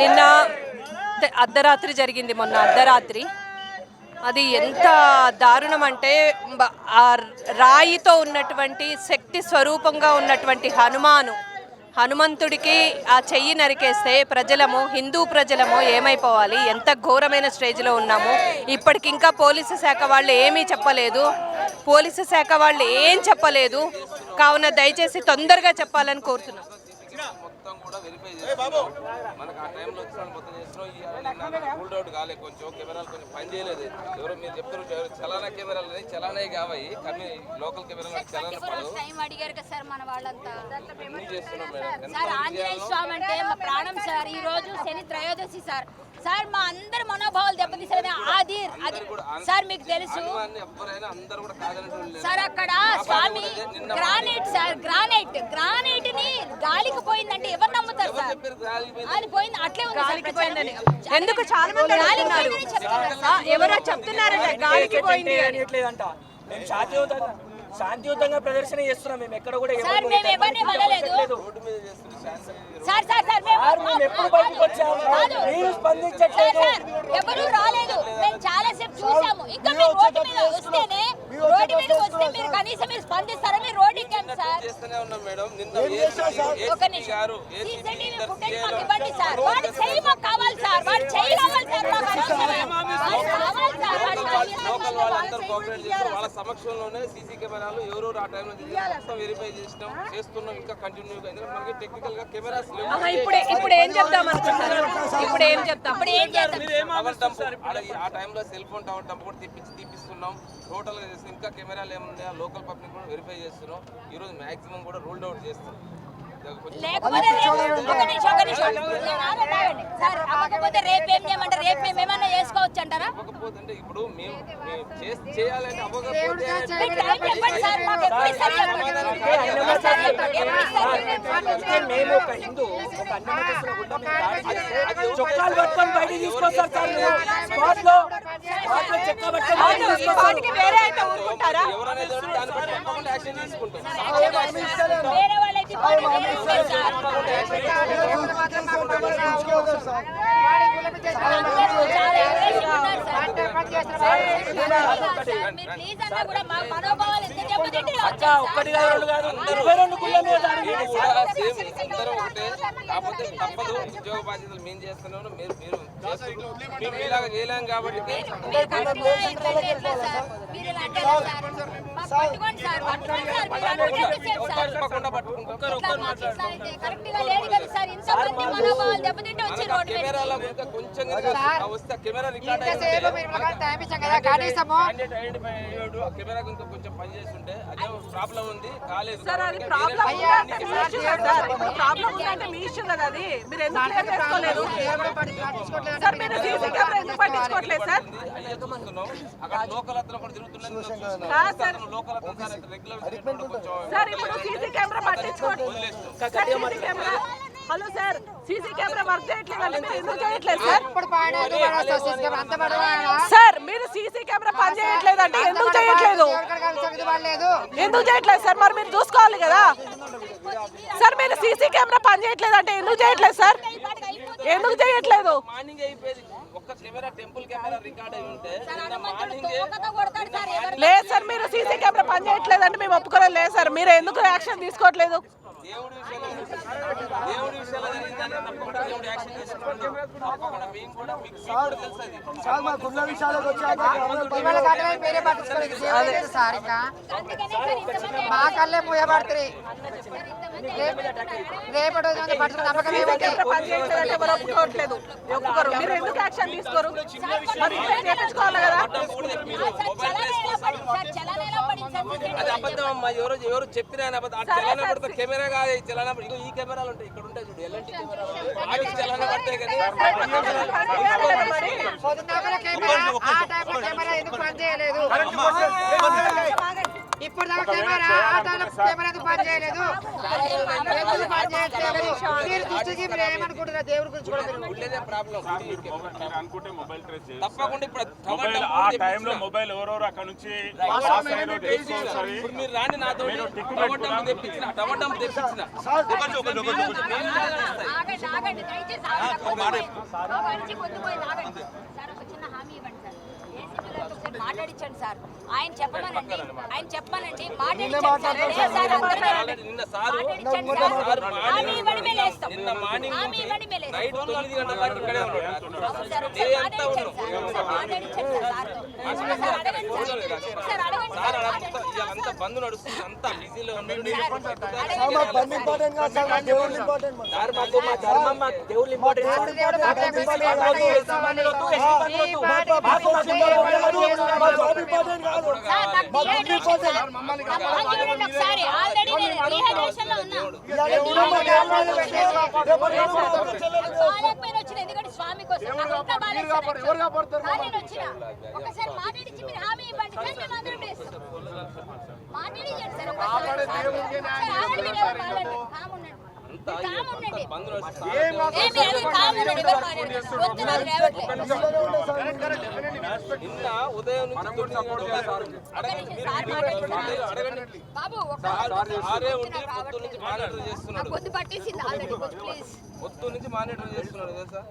నిన్న అర్ధరాత్రి జరిగింది, మొన్న అర్ధరాత్రి. అది ఎంత దారుణం అంటే ఆ రాయితో ఉన్నటువంటి శక్తి స్వరూపంగా ఉన్నటువంటి హనుమంతుడికి ఆ చెయ్యి నరికేస్తే ప్రజలము, హిందూ ప్రజలము ఏమైపోవాలి? ఎంత ఘోరమైన స్టేజ్లో ఉన్నాము. ఇప్పటికింకా పోలీసు శాఖ వాళ్ళు ఏమీ చెప్పలేదు, ఏం చెప్పలేదు. కావున దయచేసి తొందరగా చెప్పాలని కోరుతున్నాం. మొత్తం కూడా వెరిఫై చేస్తున్నాం. మనకు ఆ టైంలో వచ్చిన మొత్తం చేస్తున్నాం. రూల్డ్ అవుట్ కాలే, కొంచెం కెమెరాలు కొంచెం పని చేయలేదు. ఎవరో మీరు చెప్తారు చలానా కెమెరాలు అనేది చలానా కావాలి, కానీ లోకల్ కెమెరాలు చలానా పడదు. అడిగారు కదా సార్ మన వాళ్ళంతా. చేస్తున్నాం మేడం. సార్ ఆంజనేయ స్వామి అంటే మా ప్రాణం సార్. ఈ రోజు శని త్రయోదశి సార్. సార్ మా అందరి మనోభావాలు దెబ్బతీసారని అది సార్ మీకు తెలుసు సార్. అక్కడ స్వామి గ్రానైట్ సార్, గ్రానైట్ ని గాలికి పోయిందంటే ఎవరు నమ్ముతారు సార్? అది పోయింది, అట్లే ఉంది గాలికి పోయిందని. ఎందుకు చాలా మంది ఎవరో చెప్తున్నారంటే గాలికి పోయింది అని. శాంతియుతంగా ప్రదర్శన చేస్తున్నాం. మేము ఎక్కడ కూడా సార్ మేము ఎవరిని వదలలేదు సార్. మేము ఎప్పుడు బయటకు వచ్చాము, మీరు స్పందించట్లేదు. ఎవరు రాలేదు, మేము చాలా సేపు చూసాము. ఇంకా మీరు రోడ్డు మీద వస్తేనే, రోడ్డు మీద వస్తే మీరు కనీసం మీరు స్పందిస్తారా? మీరు రోడ్డు ఎక్కాము సార్. ఒక నిమిషం సీసీటీవీ ఫుటేజ్ మాకు ఇవ్వండి సార్. వాడు చెయ్యి మాకు కావాలి సార్, వాడు చెయ్యి కావాలి సార్. వాళ్ళ సమక్షంలోనే సీసీ కెమెరాలు ఎవరెవరు ఆ టైంలో మొత్తం వెరిఫై చేస్తున్నాం. ఇంకా కంటిన్యూగా మనకి టెక్నికల్ గా కెమెరాస్ ఇప్పుడు ఏం చెప్తాం అనుకుంటున్నారు? ఇప్పుడు ఏం చెప్తాం? ఆ టైంలో సెల్ ఫోన్ టవర్ డంప్ కూడా తీపిస్తున్నాం. టోటల్ గా చేస్తాం. ఇంకా కెమెరాలు ఏమున్నాయో లోకల్ పబ్లిక్ కూడా వెరిఫై చేస్తున్నాం. ఈ రోజు మాక్సిమం కూడా రూల్డ్ అవుట్ చేస్తాం. లేకపోతే రేపు ఏం చేయమంటారు? రేపు మేము ఏమన్నా చేసుకోవచ్చు అంటారా? ఇప్పుడు మేము చేయాలంటే మేము ఒక హిందూ, ఒక అన్నమతస్తుల గుండా చొక్కాలు పట్టుకొని బయటికి తీసుకొస్తారు సార్. స్పాట్ లో చెక్క పట్టుకొని వేరే అయితే ఊరుకుంటారా? యాక్షన్ తీసుకుంటాం. వేరే వాళ్ళైతే ఒక్కటి కాదు, 22 గుళ్ళ మీద అందరూ ఒకటే. కాకపోతే తప్పదు, ఉద్యోగ బాధ్యతలు మేము చేస్తున్నాము, మేము ఇలాగ చేయలేం కాబట్టి కెమెరాల కొంచెం వస్తే కెమెరా రికార్డ్ కెమెరా కొంచెం పని చేస్తుంటే అదే ప్రాబ్లం ఉంది, కాలేదు. అక్కడ లోకల్ అతను కూడా తిరుగుతున్నాను. Hello sir, CC camera work చేయట్లేదండి, మీరు ఎందుకు చేయట్లేదు సార్? సార్ మీరు సీసీ కెమెరా పని చేయట్లేదంటే ఎందుకు చేయట్లేదు? ఎందుకు చేయట్లేదు సార్? మరి మీరు చూసుకోవాలి కదా సార్. మీరు సీసీ కెమెరా పని చేయట్లేదంటే ఎందుకు చేయట్లేదు సార్? ఎందుకు చేయట్లేదు? మార్నింగ్ అయిపోయింది, ఒక్క కెమెరా టెంపుల్ కెమెరా రికార్డ్ అయి ఉంటే మార్నింగ్ లేదు సార్. మీరు సీసీ కెమెరా పని చేయట్లేదంటే మేము ఒప్పుకోలేదు. లేదు సార్, మీరు ఎందుకు యాక్షన్ తీసుకోవట్లేదు? దేవుడి విషయాలు జరిగిందని తప్పకుండా దేవుడి యాక్షన్ తీసుకోండి. తప్పకుండా మేము కూడా మీకు మా కళ్ళే మూయబడుతుంది. రేపటి నమ్మకం ఒప్పుకోవట్లేదు. మీరు ఎందుకు యాక్షన్ తీసుకోరు? చేయించుకోవాలి కదా. అది అబద్ధం అమ్మా, ఎవరు చెప్పిన అబద్ధం. కెమెరా కాదు చలానా, ఈ కెమెరాలు ఉంటాయి ఇక్కడ ఉంటాయి చూడు, ఎలాంటి కెమెరాలు చలానా పడతాయి కదా. ఎందుకు పని చేయలేదు? ఇప్పుడు కెమెరా ఎందుకు పని చేయలేదు? మీరు దృష్టికి మీరు ఏమనుకుంటున్నారు? దేవుడి గురించి తప్పకుండా ఇప్పుడు మొబైల్ ఎవరెవరు అక్కడ నుంచి మీరు రాండి నాతో. తెప్పించిన టమాటం తెప్పించిన ఆగండి దయచేసి ఆగండి. పొద్దుపోయింది ఆగండి సార్. ఒక చిన్న హామీ ఇవ్వండి సార్. ఏసీపీ గారితో ఒకసారి మాట్లాడించండి సార్. ఆయన చెప్పమనండి మాట్లాడించండి సార్. లేదు సార్, అందరినీ నిన్న సారు మాట్లాడించండి సార్. హామీ ఇవ్వండి, మేము లేస్తాం. నిన్న మార్నింగ్ హామీ ఇవ్వండి, మేము లేస్తాం. నైట్ 9 గంటల దాకా ఇక్కడే ఉన్నాడు. అవును సార్, ఒకసారి మాట్లాడించండి సార్. మాట్లాడించండి సార్ సార్తో. ఒకసారి అడగండి సార్. ఒకసారి అడగండి సార్ సార్. అడంతా ఇవాళంతా బంద్ నడుస్తుంది, అంతా బిజీలో ఉన్నాడు. సార్ మాకు మా ధర్మం, మా దేవుళ్ళు ఇంపార్టెంట్. సార్ నాకు డిహైడ్రేషన్ సార్. నాకు చూడండి ఒకసారి. ఆల్రెడీ నేను డిహైడ్రేషన్ లో ఉన్నా. బాగాలేకపోయినా వచ్చిన, ఎందుకంటే స్వామి కోసం నాకు ఇంకా బాగాలేదు సార్. నేను వచ్చిన ఒకసారి మాట్లాడించి మీరు హామీ ఇవ్వండి సార్. మేము అందరం చేస్తాం. మాట్లాడించండి సార్ ఒకసారి. ఆగండి, మీరు ఎవరు మాట్లాడండి. కామ్ ఉండండి. కామ్ ఉండండి. బంద్ నడుస్తుంది. ఏమి అది కామ్ ఉండండి. ఎవరు మాట్లాడండి. వద్దు నాకు రేవట్లేదు. నిన్న ఉదయం నుంచి 9 గంటల సార్ అడగండి. బాబు సారే ఉండి పొద్దు నుంచి మానిటర్ చేస్తున్నాడు. పొద్దు పట్టేసింది ఆల్రెడీ. ప్లీజ్ పొద్దు నుంచి మానిటర్ చేస్తున్నాడు తెలుసా.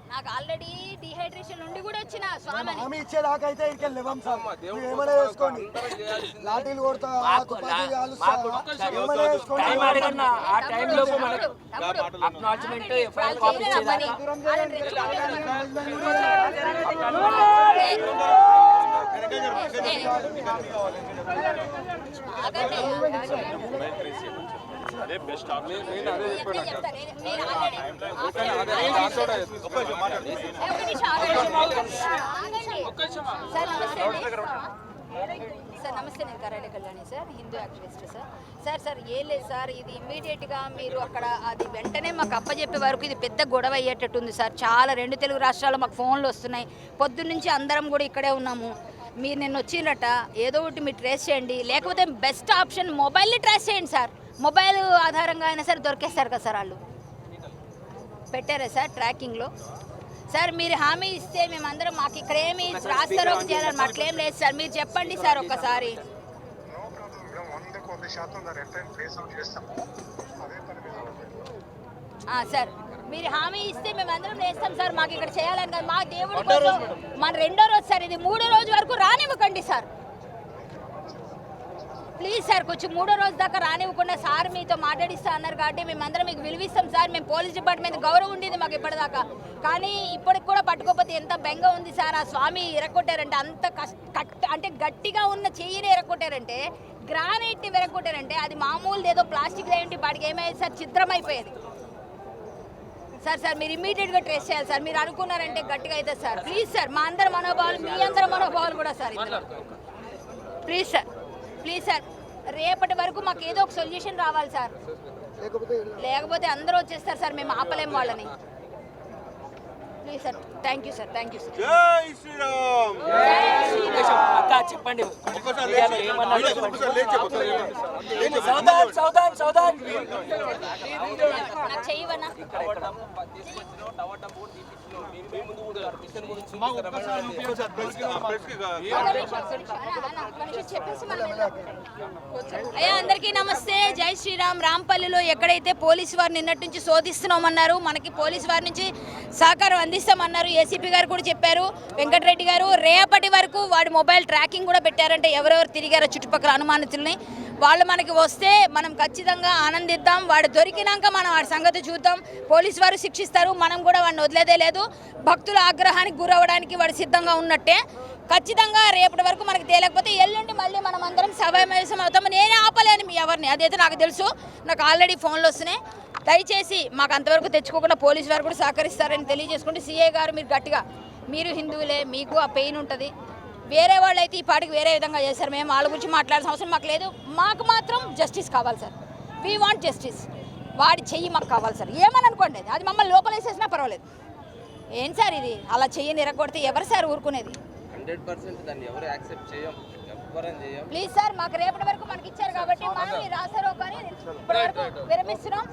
నాకు ఆల్రెడీ డిహైడ్రేషన్ నుండి కూడా వచ్చిన స్వామి హామీ ఇచ్చేదాకైతే ఇంకా లేవం సార్. మీరు ఏమైనా వేసుకోండి, లాఠీలు కొడతా, తుపాకీలు కాలుస్తా, ఏమైనా వేసుకోండి. టైం అడగన్నా, ఆ టైంలో మనకు అక్నాలజ్మెంట్ ఎఫ్ఐఆర్ కాపీ ఇచ్చేదాకా సార్ నమస్తే, నేను Karade Kalyani sir, Hindu activist sir. Sir ఏం లేదు సార్, ఇది ఇమ్మీడియట్గా మీరు అక్కడ అది వెంటనే మాకు అప్పచెప్పే వరకు ఇది పెద్ద గొడవ అయ్యేటట్టుంది సార్. చాలా 2 తెలుగు రాష్ట్రాల్లో మాకు ఫోన్లు వస్తున్నాయి. పొద్దున్నుంచి అందరం కూడా ఇక్కడే ఉన్నాము. మీరు నిన్న వచ్చిందట, ఏదో ఒకటి మీరు ట్రేస్ చేయండి, లేకపోతే బెస్ట్ ఆప్షన్ మొబైల్ని ట్రేస్ చేయండి సార్. మొబైల్ ఆధారంగా అయినా సరే దొరికేస్తారు కదా సార్. వాళ్ళు పెట్టారా సార్ ట్రాకింగ్లో? సార్ మీరు హామీ ఇస్తే మేమందరం మాకు ఇక్కడ ఏమి రాస్తారో చేయాలని మాట్లేం లేదు సార్. మీరు చెప్పండి సార్ ఒక్కసారి. సార్ మీరు హామీ ఇస్తే మేమందరం వేస్తాం సార్. మాకు ఇక్కడ చేయాలని కాదు, మా దేవుడి కోసం. మన 2వ రోజు సార్, ఇది 3వ రోజు వరకు రానివ్వకండి సార్. ప్లీజ్ సార్, కొంచెం 3వ రోజు దాకా రానివ్వకుండా సార్ మీతో మాట్లాడిస్తా అన్నారు కాబట్టి మేమందరం మీకు విలువిస్తాం సార్. మేము పోలీస్ డిపార్ట్మెంట్ గౌరవం ఉండేది మాకు ఇప్పటిదాకా, కానీ ఇప్పటికి కూడా పట్టుకోకపోతే ఎంత బెంగ ఉంది సార్. ఆ స్వామి ఎరగొట్టారంటే అంత అంటే గట్టిగా ఉన్న చెయ్యిని ఎరగొట్టారంటే, గ్రానైట్ని విరగొట్టారంటే అది మామూలు ఏదో ప్లాస్టిక్ ఏంటి వాటికి ఏమయ్యేది సార్, ఛిద్రమైపోయేది సార్. మీరు ఇమ్మీడియట్గా ట్రేస్ చేయాలి సార్. మీరు అనుకున్నారంటే గట్టిగా అవుతుంది సార్. ప్లీజ్ సార్, మా అందరి మనోభావాలు, మీ అందరి మనోభావాలు కూడా sir. Please sir, please sir, రేపటి వరకు మాకు ఏదో ఒక సొల్యూషన్ రావాలి సార్. లేకపోతే అందరూ వచ్చేస్తారు సార్, మేము ఆపలేము వాళ్ళని. Please sir, thank you sir. Thank you sir. జై శ్రీరామ్. అక్క చెప్పండి, ఏమన్నా సౌదాన్ నాకు చెయ్యవన్నా. అయ్యా అందరికీ నమస్తే, జై శ్రీరామ్. రాంపల్లిలో ఎక్కడైతే పోలీసు వారు నిన్నటి నుంచి శోధిస్తున్నామన్నారు, మనకి పోలీసు వారి నుంచి సహకారం అందిస్తామన్నారు. ఏసీపీ గారు కూడా చెప్పారు, వెంకటరెడ్డి గారు. రేపటి వరకు వాడి మొబైల్ ట్రాకింగ్ కూడా పెట్టారంటే ఎవరెవరు తిరిగారో చుట్టుపక్కల అనుమానితుల్ని. వాళ్ళు మనకి వస్తే మనం ఖచ్చితంగా ఆనందిద్దాం. వాడు దొరికినాక మనం వాడి సంగతి చూద్దాం. పోలీసు వారు శిక్షిస్తారు, మనం కూడా వాడిని వదిలేదే లేదు. భక్తుల ఆగ్రహానికి గురవడానికి వాడు సిద్ధంగా ఉన్నట్టే. ఖచ్చితంగా రేపటి వరకు మనకు తేలేకపోతే ఎల్లుండి మళ్ళీ మనం అందరం సమావేశం అవుతాము. నేనే ఆపలేను మీ ఎవరిని, అదైతే నాకు తెలుసు. నాకు ఆల్రెడీ ఫోన్లు వస్తున్నాయి. దయచేసి మాకు అంతవరకు తెచ్చుకోకుండా పోలీసు వారు కూడా సహకరిస్తారని తెలియజేసుకుంటే, సీఏ గారు మీరు గట్టిగా, మీరు హిందువులే, మీకు ఆ పెయిన్ ఉంటుంది. వేరే వాళ్ళు అయితే ఈ పాటికి వేరే విధంగా చేస్తారు. మేము వాళ్ళ గురించి మాట్లాడాల్సిన అవసరం మాకు లేదు. మాకు మాత్రం జస్టిస్ కావాలి సార్. We want justice. వాడి చెయ్యి మాకు కావాలి సార్. ఏమని అనుకోండి, అది మమ్మల్ని లోపలేసేసినా పర్వాలేదు. ఏం సార్ ఇది, అలా చెయ్యిని ఎరగొడితే ఎవరు సార్ ఊరుకునేది? 100% దాన్ని ఎవరు యాక్సెప్ట్ చేయం, ఎవ్వరం చేయం. ప్లీజ్ సార్, మాకు రేపటి వరకు మనకి ఇచ్చారు కాబట్టి మనం రాసారో కానీ ఇప్పటి వరకు విరమిస్తున్నాం.